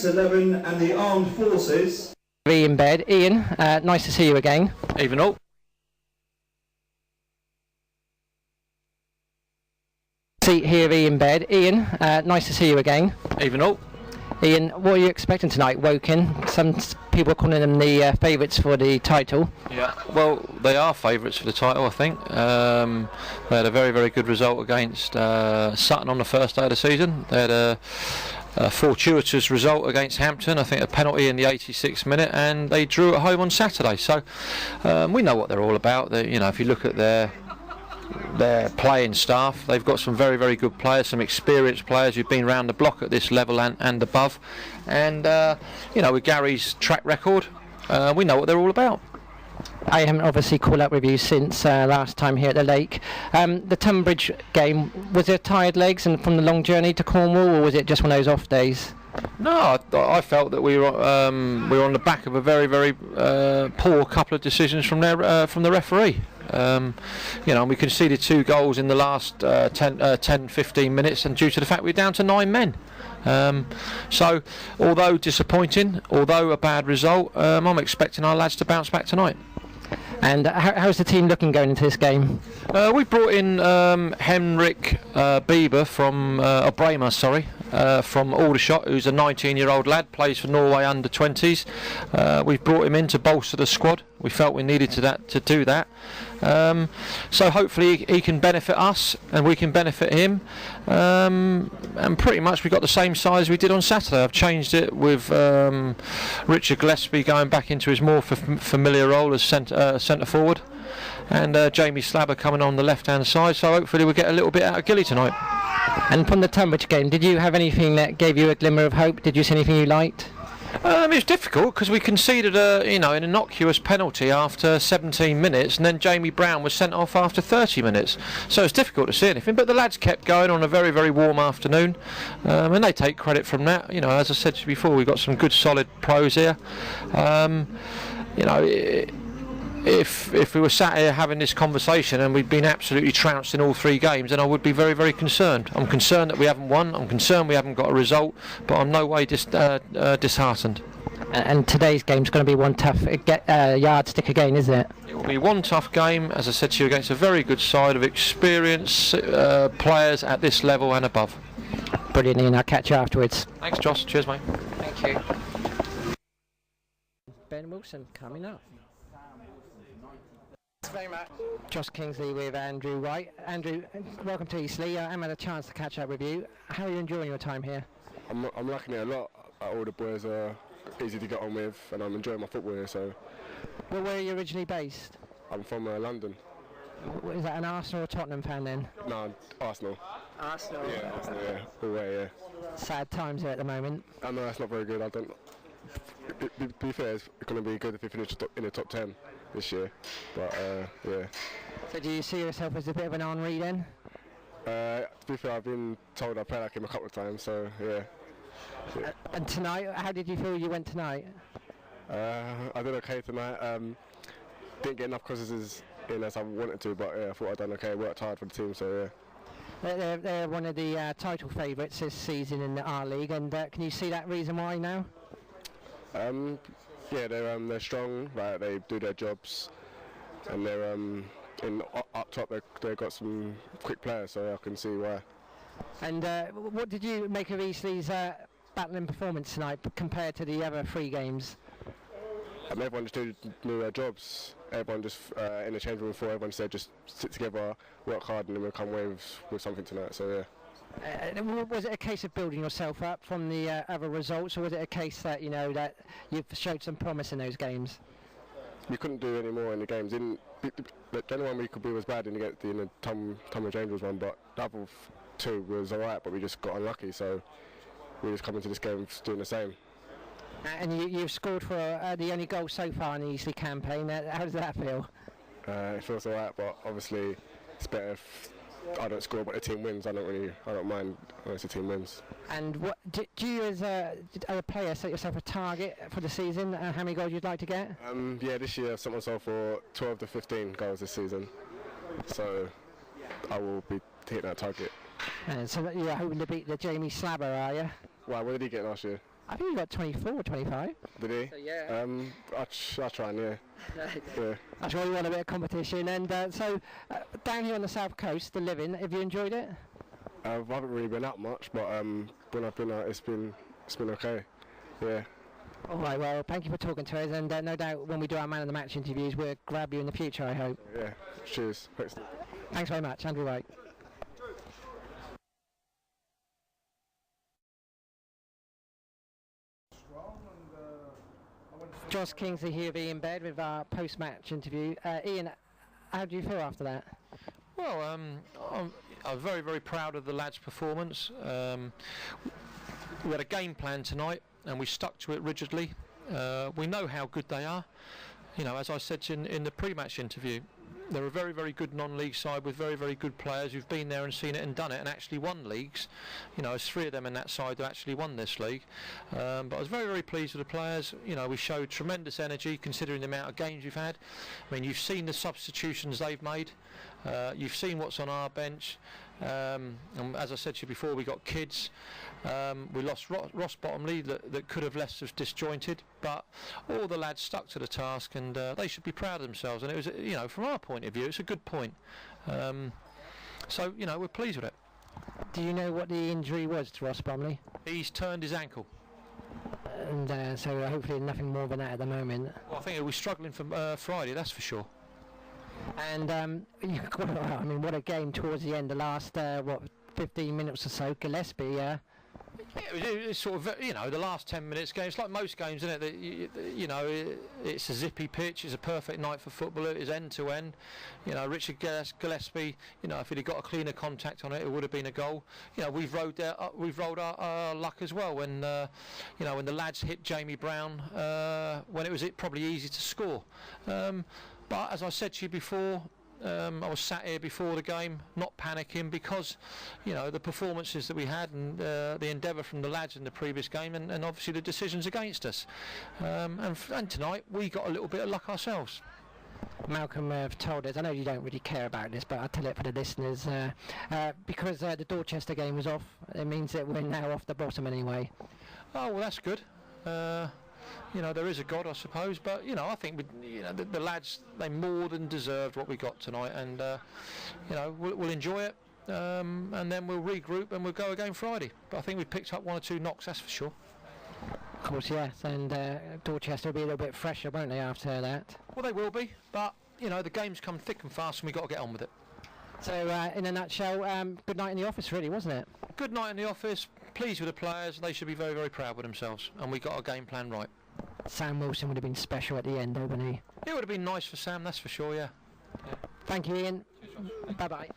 Defence 11 and the Armed Forces. In bed. Ian, nice to see you again. Even all. Seat here, in bed. Ian, nice to see you again. Even all. Ian, what are you expecting tonight, Woking? Some people are calling them the favourites for the title. Yeah, well, they are favourites for the title, I think. They had a very, very good result against Sutton on the first day of the season. They had a fortuitous result against Hampton, I think a penalty in the 86th minute, and they drew at home on Saturday. So we know what they're all about. You know, if you look at their playing staff, they've got some very, very good players, some experienced players who've been round the block at this level and above. And you know, with Gary's track record, we know what they're all about. I haven't obviously caught up with you since last time here at the Lake. The Tunbridge game, was there tired legs and from the long journey to Cornwall, or was it just one of those off days? No, I felt that we were on the back of a very, very poor couple of decisions from the referee. You know, we conceded 2 goals in the last 10-15 minutes, and due to the fact we're down to 9 men. So, although disappointing, although a bad result, I'm expecting our lads to bounce back tonight. And how's the team looking going into this game? We brought in Henrik Bieber from Bramer, from Aldershot, who's a 19-year-old lad, plays for Norway under 20s. We've brought him in to bolster the squad. We felt we needed to do that. So hopefully he can benefit us and we can benefit him. And pretty much we got the same size we did on Saturday. I've changed it with Richard Gillespie going back into his more familiar role as centre forward, and Jamie Slabber coming on the left hand side. So hopefully we'll get a little bit out of Gilly tonight. And from the Tunbridge game, did you have anything that gave you a glimmer of hope? Did you see anything you liked? It was difficult because we conceded an innocuous penalty after 17 minutes, and then Jamie Brown was sent off after 30 minutes. So it's difficult to see anything, but the lads kept going on a very, very warm afternoon, and they take credit from that. You know, as I said to you before, we've got some good solid pros here. You know, if we were sat here having this conversation and we'd been absolutely trounced in all 3 games, then I would be very, very concerned. I'm concerned that we haven't won, I'm concerned we haven't got a result, but I'm no way disheartened. And today's game's going to be one tough yardstick again, isn't it? It will be one tough game, as I said to you, against a very good side of experienced players at this level and above. Brilliant, Ian. I'll catch you afterwards. Thanks, Josh. Cheers, mate. Thank you. Ben Wilson coming up. Thanks very much. Josh Kingsley with Andrew White. Andrew, welcome to Eastleigh. I haven't had a chance to catch up with you. How are you enjoying your time here? I'm liking it a lot. All the boys are easy to get on with, and I'm enjoying my football here. So. Well, where are you originally based? I'm from London. Is that an Arsenal or Tottenham fan then? No, Arsenal. Arsenal? Yeah, Arsenal, yeah. All right, yeah. Sad times here at the moment. I know that's not very good. I don't. To be fair, it's going to be good if we finish in the top 10 this year. But, yeah. So do you see yourself as a bit of an Henri then? To be fair, I've been told I play like him a couple of times, so, yeah. And tonight, how did you feel you went tonight? I did okay tonight. Didn't get enough crosses in as I wanted to, but yeah, I thought I'd done okay. Worked hard for the team, so yeah. They're one of the title favourites this season in our league, and can you see that reason why now? Yeah, they're strong. Like, they do their jobs, and they're up top. They've got some quick players, so I can see why. And what did you make of Eastleigh's battling performance tonight compared to the other 3 games? Everyone just knew their jobs. Everyone just in the change room before. Everyone said just sit together, work hard, and then we'll come away with something tonight. So yeah. Was it a case of building yourself up from the other results, or was it a case that that you've showed some promise in those games? We couldn't do any more in the games. The only one we could be was bad in the Tunbridge Angels one, but the other 2 was alright, but we just got unlucky. So we just come into this game doing the same. And you've scored for the only goal so far in the Eastleigh campaign. How does that feel? It feels alright, but obviously it's better if I don't score, but the team wins. I don't mind unless the team wins. And what do you, as a player, set yourself a target for the season? How many goals you'd like to get? Yeah, this year I've set myself for 12 to 15 goals this season. So I will be hitting that target. So you're hoping to beat the Jamie Slabber, are you? Why? What did he get last year? I think he got 24 or 25. Did he? So, yeah. I'll try and, yeah. Yeah. That's why we want a bit of competition. And down here on the south coast, the living, have you enjoyed it? I haven't really been out much, but when I've been out, it's been okay. Yeah. All right, well, thank you for talking to us, and no doubt when we do our Man of the Match interviews, we'll grab you in the future, I hope. Yeah, cheers. Thanks. Thanks very much, Andrew White. Josh Kingsley here with Ian Baird with our post-match interview. Ian, how do you feel after that? Well, I'm very, very proud of the lads' performance. We had a game plan tonight and we stuck to it rigidly. We know how good they are. You know, as I said in the pre-match interview, they're a very, very good non-league side with very, very good players who've been there and seen it and done it and actually won leagues. You know, there's 3 of them in that side who actually won this league. But I was very, very pleased with the players. You know, we showed tremendous energy considering the amount of games we've had. I mean, you've seen the substitutions they've made. You've seen what's on our bench. And as I said to you before, we got kids. We lost Ross Bottomley that could have left us disjointed, but all the lads stuck to the task, and they should be proud of themselves. And it was, you know, from our point of view, it's a good point. So, you know, we're pleased with it. Do you know what the injury was to Ross Bottomley? He's turned his ankle. And so hopefully nothing more than that at the moment. Well, I think he'll be struggling for Friday, that's for sure. And I mean, what a game towards the end. The last 15 minutes or so, Gillespie. It's sort of, you know, the last 10 minutes game. It's like most games, isn't it? That you know, it's a zippy pitch. It's a perfect night for football. It is end to end. You know, Richard Gillespie. You know, if he'd have got a cleaner contact on it, it would have been a goal. You know, we've rolled our luck as well when you know, when the lads hit Jamie Brown when it was probably easy to score. But as I said to you before, I was sat here before the game not panicking because, you know, the performances that we had and the endeavour from the lads in the previous game and obviously the decisions against us. And tonight we got a little bit of luck ourselves. Malcolm told us, I know you don't really care about this, but I'll tell it for the listeners, because the Dorchester game was off, it means that we're now off the bottom anyway. Oh, well, that's good. You know, there is a God, I suppose, but, you know, I think you know, the lads, they more than deserved what we got tonight, and you know, we'll enjoy it, and then we'll regroup and we'll go again Friday. But I think we picked up 1 or 2 knocks, that's for sure. Of course, yes, and Dorchester will be a little bit fresher, won't they, after that? Well, they will be, but, you know, the games come thick and fast and we've got to get on with it. So, in a nutshell, good night in the office, really, wasn't it? Good night in the office, pleased with the players, they should be very, very proud with themselves, and we got our game plan right. Sam Wilson would have been special at the end, wouldn't he? It would have been nice for Sam, that's for sure, yeah. Thank you, Ian. Bye-bye.